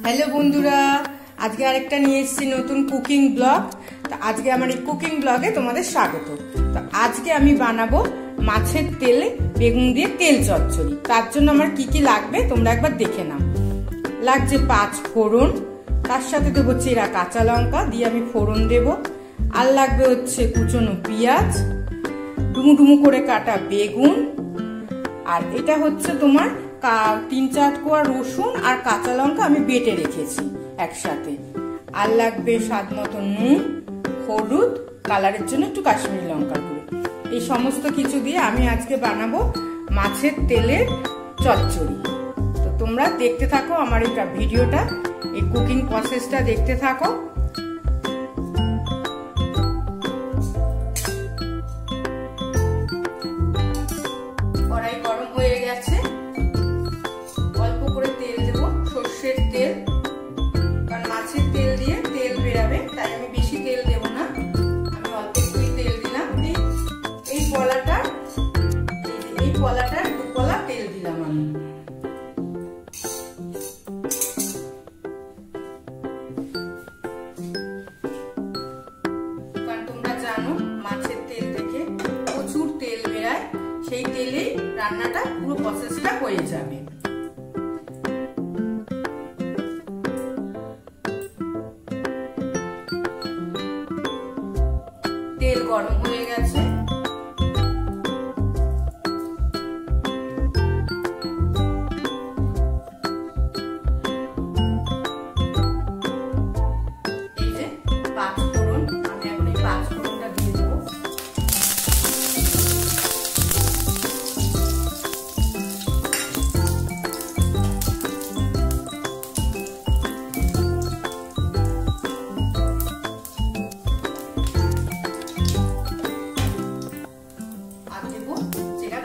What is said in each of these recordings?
Hello बंधुरा आज के आरेकटा निये एसेछि नतुन कुकिंग ब्लग। तो आज के आमार कुकिंग ब्लगे तोमादेर स्वागत। तो आज के आमी बानाबो माछेर तेले बेगुन दिये तेल चच्चड़ी। तार जोन्नो आमार की की लागबे तोमरा एकबार देखे नाओ। लागछे 5 फोड़न, तार साथे देबो चेरा काঁচা लंका दिये आमी फोड़न देबो। आर लागबे होच्छे कुचोनो पेঁয়াজ, डुमु करे काटा बेगुन, আর এটা হচ্ছে তোমার 3-4 কোয়া রসুন আর কাঁচা লঙ্কা আমি বেটে রেখেছি একসাথে। আর লাগবে স্বাদ মতো নুন, হলুদ, কালারের জন্য একটু কাশ্মীরি লঙ্কার গুঁড়ো। এই সমস্ত কিছু দিয়ে আমি আজকে বানাবো মাছের তেলের চচ্চড়ি। তো তোমরা দেখতে থাকো আমার এই ভিডিওটা, এই কুকিং প্রসেসটা দেখতে থাকো। সেই তেলেই রান্নাটা পুরো প্রসেসটা হয়ে যাবে। তেল গরম হয়ে গেছে, এই যে 5 ফোড়ন, আমি এখন এই 5 ফোড়নটা দিয়ে দেবো।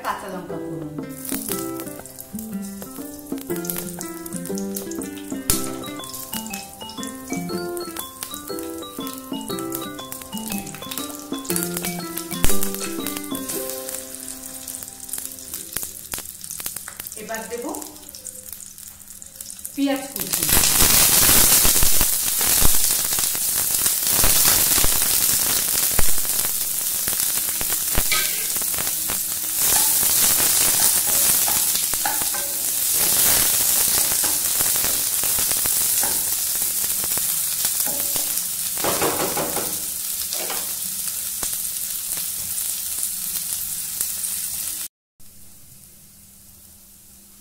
কাঁচা লঙ্কা ফোড়ন, এবার দেব পেঁয়াজ কুচি,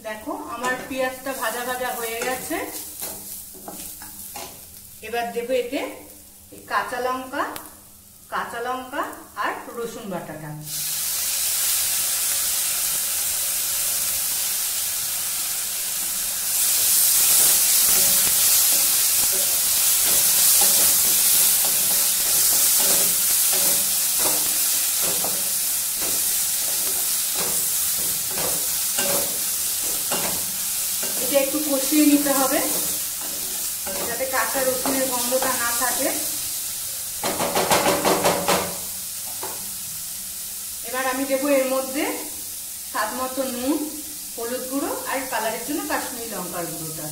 দেখো আমার পেঁয়াজটা ভাজা ভাজা হয়ে গেছে। এবার দেব এতে কাঁচা লঙ্কা আর রসুন বাটাটা। একটু কষিয়ে নিতে হবে যাতে কাঁচা রসুনের গন্ধটা না থাকে। এবার আমি দেবো এর মধ্যে স্বাদ মতো নুন, হলুদ গুঁড়ো আর কালারের জন্য কাশ্মীরি লঙ্কার গুঁড়োটা।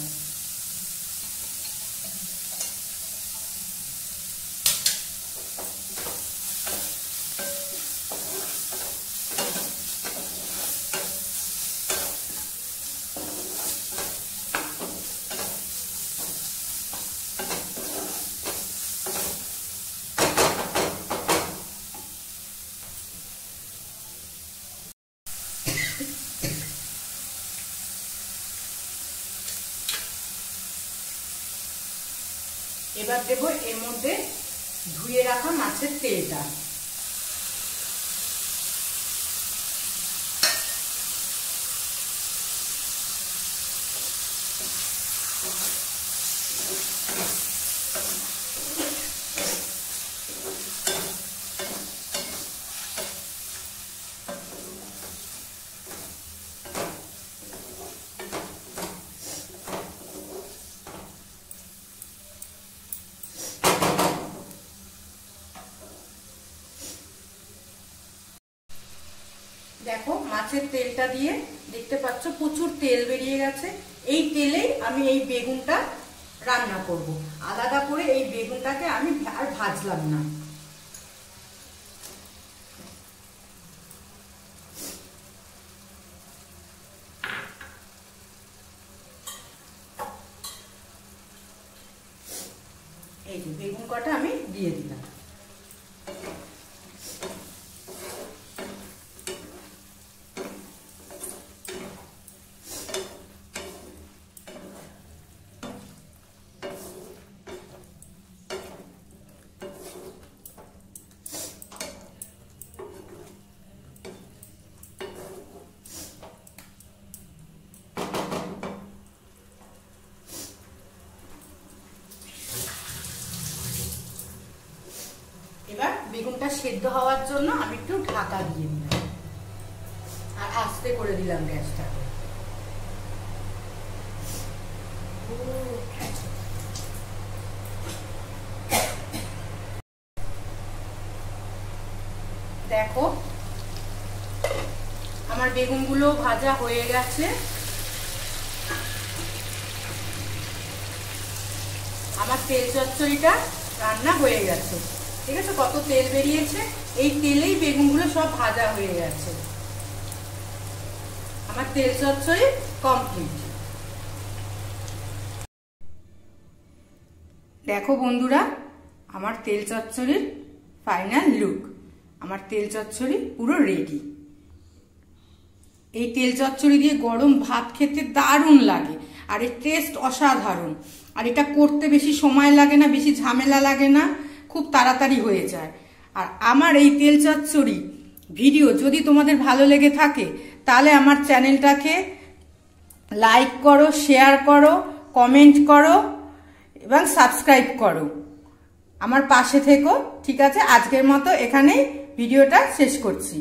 এবার দেব এর মধ্যে ধুয়ে রাখা মাছের তেলটা। দেখো মাছের তেলটা দিয়ে দেখতে পাচ্ছ প্রচুর তেল বেরিয়ে গেছে। এই তেলেই আমি এই বেগুনটা রান্না করব। আলাদা করে এই বেগুনটাকে আমি আর ভাজলাম না। এই যে বেগুন কটা আমি দিয়ে দিলাম। এবার বেগুনটা সেদ্ধ হওয়ার জন্য আমি একটু ঢাকা দিয়ে দিলাম আর আস্তে করে দিলাম গ্যাসটা। দেখো আমার বেগুনগুলো ভাজা হয়ে গেছে। আমার তেল চচ্চড়িটা রান্না হয়ে গেছে। ঠিক আছে, কত তেল বেরিয়েছে, এই তেলেই বেগুনগুলো সব ভাজা হয়ে গেছে। আমার তেল চচ্চড়ি কমপ্লিট। দেখো বন্ধুরা, আমার তেল চচ্চড়ির ফাইনাল লুক। আমার তেল চচ্চড়ি পুরো রেডি। এই তেল চচ্চড়ি দিয়ে গরম ভাত খেতে দারুণ লাগে, আর এর টেস্ট অসাধারণ। আর এটা করতে বেশি সময় লাগে না, বেশি ঝামেলা লাগে না, খুব তাড়াতাড়ি হয়ে যায়। আর আমার এই তেল চচ্চড়ি ভিডিও যদি তোমাদের ভালো লেগে থাকে তাহলে আমার চ্যানেলটাকে লাইক করো, শেয়ার করো, কমেন্ট করো এবং সাবস্ক্রাইব করো। আমার পাশে থেকো। ঠিক আছে, আজকের মতো এখানেই ভিডিওটা শেষ করছি।